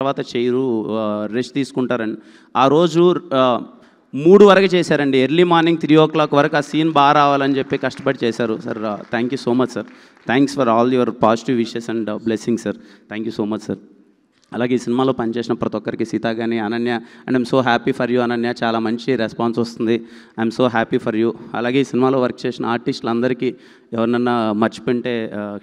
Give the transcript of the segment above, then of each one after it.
తర్వాత చేయరు, రెస్ట్ తీసుకుంటారండి. ఆ రోజు 3 వరకు చేశారండి. ఎర్లీ మార్నింగ్ 3 o'clock వరకు ఆ సీన్ బాగా రావాలని చెప్పి కష్టపడి చేశారు sir. Thank you so much sir. Thanks for all your positive wishes and blessing sir. Thank you so much sir. అలాగే ఈ సినిమాలో పనిచేసిన ప్రతి ఒక్కరికి, సీత కానీ, Ananya, and I'm so happy for you Ananya, చాలా మంచి రెస్పాన్స్ వస్తుంది. I'm so happy for you. అలాగే ఈ సినిమాలో వర్క్ చేసిన ఆర్టిస్టులందరికీ ఎవరినన్నా మర్చిపోయింటే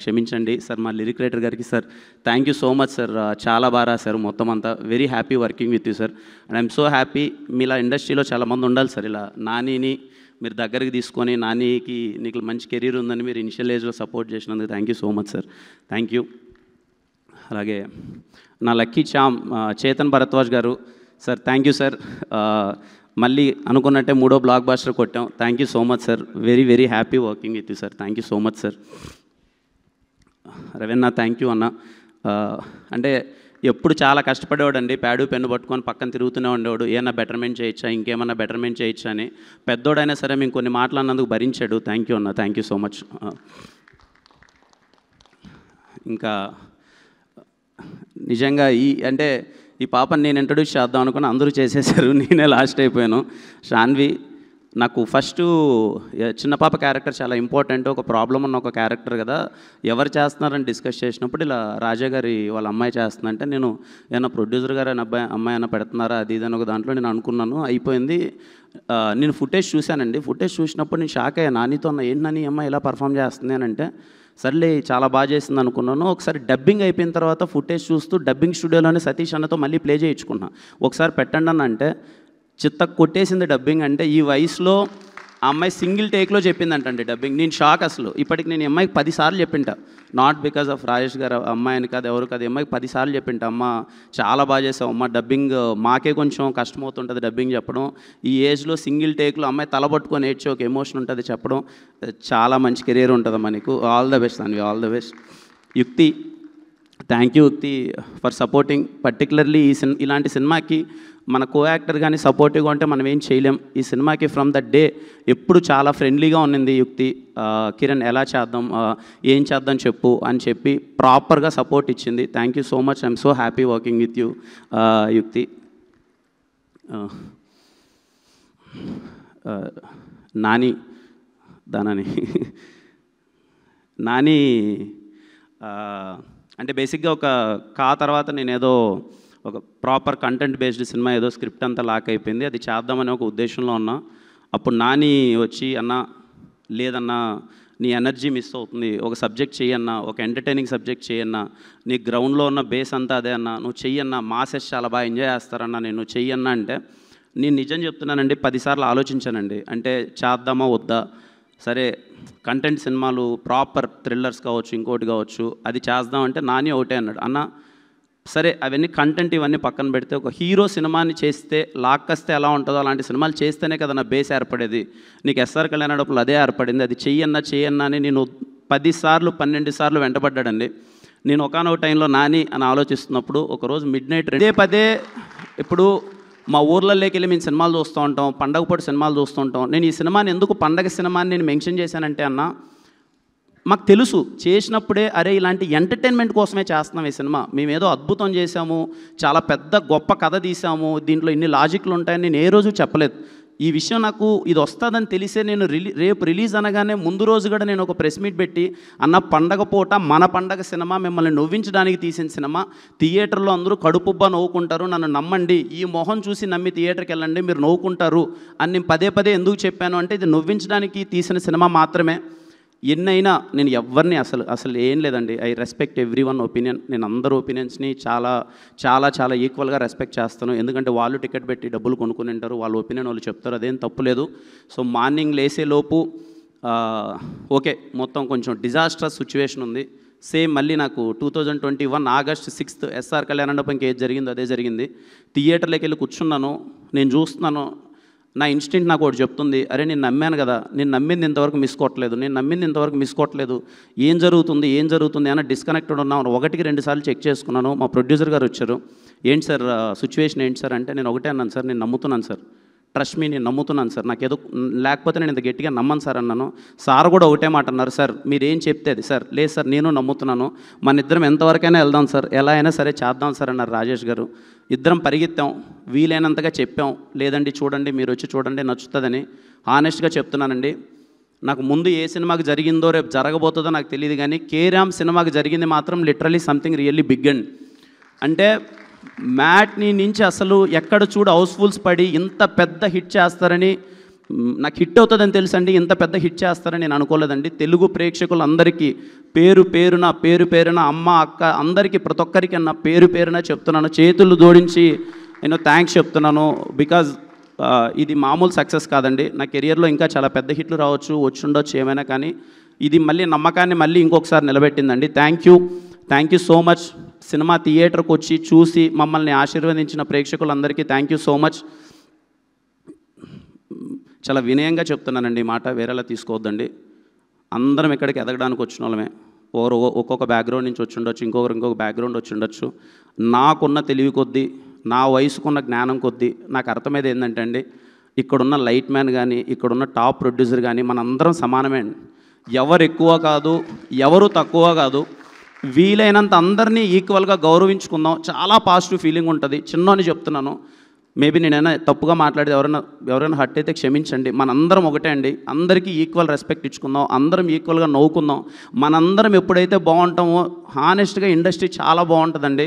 క్షమించండి సార్. మా లిరిక్ రైటర్ గారికి sir thank you so much sir. చాలా బాగా రాశారు మొత్తం అంతా. Very happy working with you sir. And I'm so happy. మీలా ఇండస్ట్రీలో చాలామంది ఉండాలి సార్. ఇలా నానిని మీరు దగ్గరికి తీసుకొని, నానికి నీకు మంచి కెరీర్ ఉందని మీరు ఇనిషియల్ ఏజ్లో సపోర్ట్ చేసినందుకు thank you so much sir. Thank you. అలాగే నా లక్కీ చామ్ చేతన్ భరద్వాజ్ గారు సార్, థ్యాంక్ యూ సార్. మళ్ళీ అనుకున్నట్టే 3వ బ్లాక్ బాస్టర్ కొట్టాం. Thank you so much sir. Very very happy working with you sir. Thank you so much sir. Raveena thank you అన్న. అంటే ఎప్పుడు చాలా కష్టపడేవాడు అండి. ప్యాడు పెన్ను పట్టుకొని పక్కన తిరుగుతూనే ఉండేవాడు. ఏమన్నా బెటర్మెంట్ చేయొచ్చా, ఇంకేమన్నా బెటర్మెంట్ చేయొచ్చా అని. పెద్దోడైనా సరే మేము కొన్ని మాట్లాడినందుకు భరించాడు. థ్యాంక్ యూ అన్న. Thank you so much. ఇంకా నిజంగా ఈ పాపని నేను ఇంట్రడ్యూస్ చేద్దాం అనుకుని అందరూ చేసేసారు, నేనే లాస్ట్ అయిపోయాను. శాన్వి నాకు ఫస్ట్ చిన్న పాప క్యారెక్టర్ చాలా ఇంపార్టెంట్. ఒక ప్రాబ్లం ఉన్న ఒక క్యారెక్టర్ కదా, ఎవరు చేస్తున్నారని డిస్కస్ చేసినప్పుడు ఇలా రాజా గారి వాళ్ళ అమ్మాయి చేస్తుందంటే నేను ఏమన్నా ప్రొడ్యూసర్ గారు అమ్మాయి అయినా పెడుతున్నారా అది ఇది అని ఒక దాంట్లో నేను అనుకున్నాను. అయిపోయింది. నేను ఫుటేజ్ చూశానండి. ఫుటేజ్ చూసినప్పుడు నేను షాక్ అయ్యాను. నానితో ఏంటి నాని అమ్మాయి ఇలా పర్ఫామ్ చేస్తుంది అని అంటే, సర్లే చాలా బాగా చేసింది అనుకున్నాను. ఒకసారి డబ్బింగ్ అయిపోయిన తర్వాత ఫుటేజ్ చూస్తూ డబ్బింగ్ స్టూడియోలోనే సతీష్ అన్నతో మళ్ళీ ప్లే చేయించుకున్నా. ఒకసారి పెట్టండి అని అంటే చిత్త కొట్టేసింది డబ్బింగ్. అంటే ఈ వయసులో ఆ అమ్మాయి సింగిల్ టేక్లో చెప్పిందంటండి డబ్బింగ్. నేను షాక్ అసలు. ఇప్పటికి నేను అమ్మాయికి 10 సార్లు చెప్పింట. నాట్ బికాస్ ఆఫ్ రాజేష్ గారు అమ్మాయిని కాదు, ఎవరు కాదు, అమ్మాయికి 10 సార్లు చెప్పింట. అమ్మ చాలా బాగా చేసావు అమ్మ, డబ్బింగ్ మాకే కొంచెం కష్టమవుతుంటుంది డబ్బింగ్ చెప్పడం. ఈ ఏజ్లో సింగిల్ టేక్లో అమ్మాయి తలపట్టుకొని ఏడ్చి ఒక ఎమోషన్ ఉంటుంది చెప్పడం. చాలా మంచి కెరీర్ ఉంటుంది మనకు. All the best Anvi, all the best. యుక్తి థ్యాంక్ యూ యుక్తి ఫర్ సపోర్టింగ్. పర్టికులర్లీ ఇలాంటి సినిమాకి మన కో యాక్టర్ కానీ సపోర్టివ్గా ఉంటే మనం ఏం చేయలేం. ఈ సినిమాకి ఫ్రమ్ ద డే ఎప్పుడు చాలా ఫ్రెండ్లీగా ఉన్నింది యుక్తి. కిరణ్ ఎలా చేద్దాం, ఏం చేద్దాం చెప్పు అని చెప్పి ప్రాపర్గా సపోర్ట్ ఇచ్చింది. Thank you so much. I'm so happy working with you యుక్తి. నాని దానని నాని అంటే బేసిక్గా ఒక తర్వాత నేనేదో ఒక ప్రాపర్ కంటెంట్ బేస్డ్ సినిమా ఏదో స్క్రిప్ట్ అంతా లాక్ అయిపోయింది. అది చేద్దామని ఒక ఉద్దేశంలో ఉన్నా. అప్పుడు నాని వచ్చి అన్న లేదన్నా నీ ఎనర్జీ మిస్ అవుతుంది, ఒక సబ్జెక్ట్ చెయ్యన్నా, ఒక ఎంటర్టైనింగ్ సబ్జెక్ట్ చెయ్యన్నా, నీ గ్రౌండ్లో ఉన్న బేస్ అంతా అదే అన్న, నువ్వు చెయ్యన్నా, మాసెస్ చాలా బాగా ఎంజాయ్ చేస్తారన్నా, నేను చెయ్యన్నా అంటే నేను నిజం చెప్తున్నానండి 10 సార్లు ఆలోచించానండి. అంటే చేద్దామా వద్దా, సరే కంటెంట్ సినిమాలు ప్రాపర్ థ్రిల్లర్స్ కావచ్చు ఇంకోటి కావచ్చు అది చేద్దామంటే నాని ఒకటే అన్నాడు, అన్న సరే అవన్నీ కంటెంట్ ఇవన్నీ పక్కన పెడితే ఒక హీరో సినిమాని చేస్తే లాక్కొస్తే ఎలా ఉంటుందో అలాంటి సినిమాలు చేస్తేనే కదా నా బేస్ ఏర్పడేది. నీకు ఎస్ఆర్ కళ్యాణప్పుడు అదే ఏర్పడింది, అది చెయ్యన్నా అని నేను 10 సార్లు 12 సార్లు వెంటబడ్డాడండి. నేను ఒకనొక టైంలో నాని అని ఆలోచిస్తున్నప్పుడు ఒకరోజు మిడ్నైట్ పదే ఇప్పుడు మా ఊర్లలోకి వెళ్ళి మేము సినిమాలు చూస్తూ ఉంటాం, పండగ పూట సినిమాలు చూస్తూ ఉంటాం. నేను ఈ సినిమాని ఎందుకు పండగ సినిమాని నేను మెన్షన్ చేశానంటే అన్న మాకు తెలుసు చేసినప్పుడే అరే ఇలాంటి ఎంటర్టైన్మెంట్ కోసమే చేస్తున్నాం ఈ సినిమా, మేమేదో అద్భుతం చేశాము, చాలా పెద్ద గొప్ప కథ తీసాము, దీంట్లో ఇన్ని లాజిక్లు ఉంటాయని నేను ఏ రోజు చెప్పలేదు. ఈ విషయం నాకు ఇది వస్తుందని తెలిసే నేను రేపు రిలీజ్ అనగానే ముందు రోజు కూడా నేను ఒక ప్రెస్ మీట్ పెట్టి అన్న పండగ పూట మన పండగ సినిమా మిమ్మల్ని నవ్వించడానికి తీసిన సినిమా, థియేటర్లో అందరూ కడుపుబ్బా నవ్వుకుంటారు, నన్ను నమ్మండి, ఈ మొహం చూసి నమ్మి థియేటర్కి వెళ్ళండి మీరు నవ్వుకుంటారు అని నేను పదే ఎందుకు చెప్పాను అంటే ఇది నవ్వించడానికి తీసిన సినిమా మాత్రమే. ఎన్నైనా నేను ఎవరిని అసలు ఏం లేదండి. I respect every one opinion. నేను అందరు ఒపీనియన్స్ని చాలా చాలా చాలా ఈక్వల్గా రెస్పెక్ట్ చేస్తాను. ఎందుకంటే వాళ్ళు టికెట్ పెట్టి డబ్బులు కొనుక్కుని ఉంటారు, వాళ్ళ ఒపీనియన్ వాళ్ళు చెప్తారు, అదేం తప్పులేదు. సో మార్నింగ్ లేసేలోపు ఓకే మొత్తం కొంచెం డిజాస్టర్స్ సిచ్యువేషన్ ఉంది. సేమ్ మళ్ళీ నాకు 2021 August 6th ఎస్ఆర్ కళ్యాణంకి ఏది జరిగిందో అదే జరిగింది. థియేటర్లోకి వెళ్ళి కూర్చున్నాను, నేను చూస్తున్నాను, నా ఇన్స్టింక్ట్ నాకు ఒకటి చెప్తుంది, అరే నేను నమ్మాను కదా, నేను నమ్మింది ఇంతవరకు మిస్ కొట్టలేదు, ఏం జరుగుతుంది అని డిస్కనెక్టెడ్ ఉన్నాను. 1-2 సార్లు చెక్ చేసుకున్నాను. మా ప్రొడ్యూసర్ గారు వచ్చారు, ఏంటి సార్ సిచ్యువేషన్ ఏంటి సార్ అంటే నేను ఒకటే అన్నాను, సార్ నేను నమ్ముతున్నాను సార్, ట్రస్ట్ మీ, నేను నమ్ముతున్నాను సార్, నాకు ఏదో లేకపోతే నేను ఇంత గట్టిగా నమ్మను సార్ అన్నాను. సార్ కూడా ఒకటే మాట అన్నారు, సార్ మీరు ఏం చెప్తే అది సార్. లేదు సార్ నేను నమ్ముతున్నాను, మన ఇద్దరం ఎంతవరకైనా వెళ్దాం సార్, ఎలా అయినా సరే చేద్దాం సార్ అన్నారు రాజేష్ గారు. ఇద్దరం పరిగెత్తాం, వీలైనంతగా చెప్పాం, లేదండి చూడండి మీరు వచ్చి చూడండి నచ్చుతుందని. హానెస్ట్గా చెప్తున్నానండి, నాకు ముందు ఏ సినిమాకి జరిగిందో రేపు జరగబోతుందో నాకు తెలియదు, కానీ కేరామ్ సినిమాకి జరిగింది మాత్రం literally something really big and. అంటే మ్యాట్ని నుంచి అసలు ఎక్కడ చూడు హౌస్ఫుల్స్ పడి ఇంత పెద్ద హిట్ చేస్తారని, నాకు హిట్ అవుతుందని తెలుసండి, ఇంత పెద్ద హిట్ చేస్తారని నేను అనుకోలేదండి. తెలుగు ప్రేక్షకులందరికీ పేరు పేరున అమ్మ అక్క అందరికీ ప్రతి ఒక్కరికి నా పేరున చెప్తున్నాను, చేతులు జోడించి నేను థ్యాంక్స్ చెప్తున్నాను. బికాజ్ ఇది మామూలు సక్సెస్ కాదండి, నా కెరియర్లో ఇంకా చాలా పెద్ద హిట్లు రావచ్చు, వచ్చి ఉండొచ్చు ఏమైనా, కానీ ఇది మళ్ళీ నమ్మకాన్ని మళ్ళీ ఇంకొకసారి నిలబెట్టిందండి. Thank you so much. Cinema థియేటర్కి వచ్చి చూసి మమ్మల్ని ఆశీర్వదించిన ప్రేక్షకులందరికీ థ్యాంక్ యూ సో మచ్. చాలా వినయంగా చెప్తున్నానండి ఈ మాట, వేరేలా తీసుకోవద్దండి. అందరం ఇక్కడికి ఎదగడానికి వచ్చిన వాళ్ళమే, ఒక్కొక్క బ్యాక్గ్రౌండ్ నుంచి వచ్చి ఉండొచ్చు, ఇంకొక బ్యాక్గ్రౌండ్ వచ్చి ఉండొచ్చు. నాకున్న తెలివి కొద్దీ, నా వయసుకున్న జ్ఞానం కొద్దీ నాకు అర్థమైంది ఏంటంటే అండి, ఇక్కడున్న లైట్ మ్యాన్ కానీ ఇక్కడున్న టాప్ ప్రొడ్యూసర్ కానీ మనందరం సమానమే అండి. ఎవరు ఎక్కువ కాదు, ఎవరు తక్కువ కాదు, వీలైనంత అందరినీ ఈక్వల్గా గౌరవించుకుందాం. చాలా పాజిటివ్ ఫీలింగ్ ఉంటుంది. చిన్నోని చెప్తున్నాను, మేబీ నేనైనా తప్పుగా మాట్లాడితే ఎవరైనా హర్ట్ అయితే క్షమించండి. మనందరం ఒకటే అండి, అందరికీ ఈక్వల్ రెస్పెక్ట్ ఇచ్చుకుందాం, అందరం ఈక్వల్గా నవ్వుకుందాం. మనందరం ఎప్పుడైతే బాగుంటామో హానెస్ట్గా ఇండస్ట్రీ చాలా బాగుంటుందండి.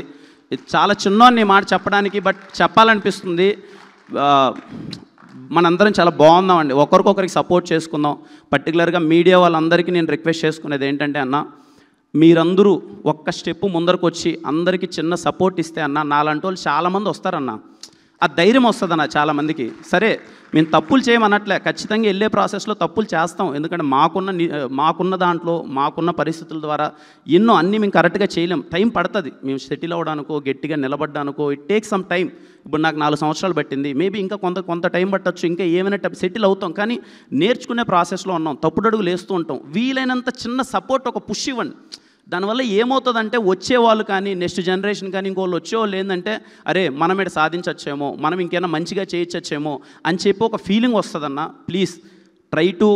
ఇది చాలా చిన్నోని మాట చెప్పడానికి, బట్ చెప్పాలనిపిస్తుంది. మనందరం చాలా బాగుందామండి, ఒకరికొకరికి సపోర్ట్ చేసుకుందాం. పర్టికులర్గా మీడియా వాళ్ళందరికీ నేను రిక్వెస్ట్ చేసుకునేది ఏంటంటే అన్న, మీరందరూ ఒక్క స్టెప్ ముందరకు వచ్చి అందరికీ చిన్న సపోర్ట్ ఇస్తే అన్న, నాలాంటి వాళ్ళు చాలామంది వస్తారన్న, ఆ ధైర్యం వస్తుందన్న చాలామందికి. సరే మేము తప్పులు చేయమన్నట్లే, ఖచ్చితంగా వెళ్ళే ప్రాసెస్లో తప్పులు చేస్తాం, ఎందుకంటే మాకున్న దాంట్లో మాకున్న పరిస్థితుల ద్వారా ఎన్నో అన్నీ మేము కరెక్ట్గా చేయలేం, టైం పడుతుంది. మేము సెటిల్ అవ్వడానికో గట్టిగా నిలబడ్డానికో ఇట్ టేక్ సమ్ టైం. ఇప్పుడు నాకు 4 సంవత్సరాలు పట్టింది, మేబీ ఇంకా కొంత టైం పట్టచ్చు, ఇంకా ఏమైనా సెటిల్ అవుతాం, కానీ నేర్చుకునే ప్రాసెస్లో ఉన్నాం, తప్పుడడుగులు వేస్తూ ఉంటాం. వీలైనంత చిన్న సపోర్ట్, ఒక పుష్ ఇవ్వండి. దానివల్ల ఏమవుతుందంటే వచ్చేవాళ్ళు కానీ నెక్స్ట్ జనరేషన్ కానీ ఇంకోళ్ళు వచ్చేవాళ్ళు ఏంటంటే, అరే మనం ఇక్కడ సాధించచ్చేమో, మనం ఇంకేమైనా మంచిగా చేయొచ్చేమో అని చెప్పి ఒక ఫీలింగ్ వస్తుందన్న. Please try to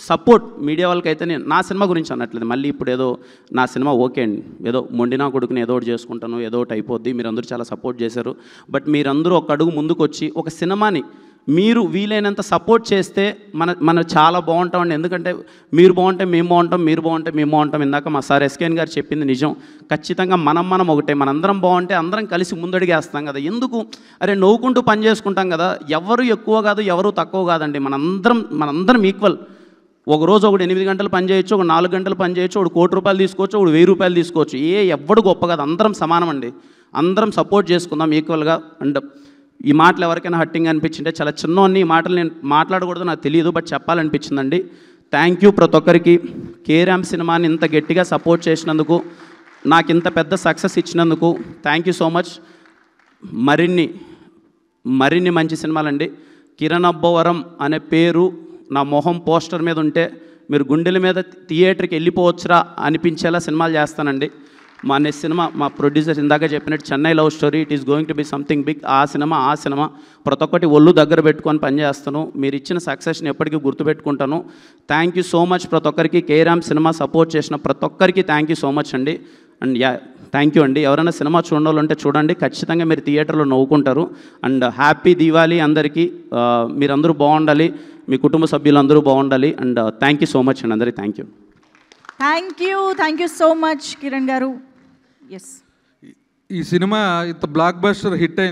support. Media వాళ్ళకైతే నేను నా సినిమా గురించి అనట్లేదు, మళ్ళీ ఇప్పుడు ఏదో నా సినిమా ఓకే అండి, ఏదో మొండినా కొడుకుని ఏదో ఒకటి చేసుకుంటాను, ఏదో ఒకటి అయిపోద్ది. మీరందరూ చాలా సపోర్ట్ చేశారు, బట్ మీరందరూ ఒక అడుగు ముందుకు వచ్చి ఒక సినిమాని మీరు వీలైనంత సపోర్ట్ చేస్తే మన చాలా బాగుంటామండి. ఎందుకంటే మీరు బాగుంటే మేము బాగుంటాం, మీరు బాగుంటే మేము బాగుంటాం. ఇందాక మా సార్ ఎస్కేఎన్ గారు చెప్పింది నిజం. ఖచ్చితంగా మనం ఒకటే, మనందరం బాగుంటే అందరం కలిసి ముందడిగేస్తాం కదా. ఎందుకు అరే నవ్వుకుంటూ పని చేసుకుంటాం కదా. ఎవరు ఎక్కువ కాదు, ఎవరు తక్కువ కాదండి, మనందరం ఈక్వల్. ఒకరోజు ఒకడు 8 గంటలు పని చేయొచ్చు, ఒక 4 గంటలు పని చేయొచ్చు, ఒకడు 1 కోటి రూపాయలు తీసుకోవచ్చు, ఒకడు 1000 రూపాయలు తీసుకోవచ్చు. ఎవ్వడు గొప్ప కాదు, అందరం సమానం అండి. అందరం సపోర్ట్ చేసుకుందాం ఈక్వల్గా. అండ్ ఈ మాటలు ఎవరికైనా హట్టింగ్ అనిపించింటే, చాలా చిన్నవన్నీ ఈ మాటలు నేను మాట్లాడకూడదు నాకు తెలియదు, బట్ చెప్పాలనిపించిందండి. థ్యాంక్ యూ ప్రతి ఒక్కరికి. కేరామ్ సినిమాని ఇంత గట్టిగా సపోర్ట్ చేసినందుకు, నాకు ఇంత పెద్ద సక్సెస్ ఇచ్చినందుకు థ్యాంక్ యూ సో మచ్. మరిన్ని మంచి సినిమాలండి. కిరణ్ అబ్బవరం అనే పేరు నా మొహం పోస్టర్ మీద ఉంటే మీరు గుండెల మీద థియేటర్కి వెళ్ళిపోవచ్చురా అనిపించేలా సినిమాలు చేస్తానండి. మా నెక్స్ట్ సినిమా మా ప్రొడ్యూసర్ ఇందాక చెప్పినట్టు Chennai love story, it is going to be something big. ఆ సినిమా ప్రతి ఒక్కటి ఒళ్ళు దగ్గర పెట్టుకొని పనిచేస్తాను. మీరు ఇచ్చిన సక్సెస్ని ఎప్పటికీ గుర్తుపెట్టుకుంటాను. థ్యాంక్ యూ సో మచ్ ప్రతి ఒక్కరికి. కేరామ్ సినిమా సపోర్ట్ చేసిన ప్రతి ఒక్కరికి థ్యాంక్ యూ సో మచ్ అండి. అండ్ థ్యాంక్ యూ అండి. ఎవరైనా సినిమా చూడాలంటే చూడండి, ఖచ్చితంగా మీరు థియేటర్లో నవ్వుకుంటారు. అండ్ హ్యాపీ దీవాలి అందరికీ. మీరందరూ బాగుండాలి, మీ కుటుంబ సభ్యులందరూ బాగుండాలి. And thank you so much అండి అందరికీ. Thank you so much Kiran గారు. ఈ సినిమా ఇంత బ్లాక్ బస్టర్ హిట్ అయింది.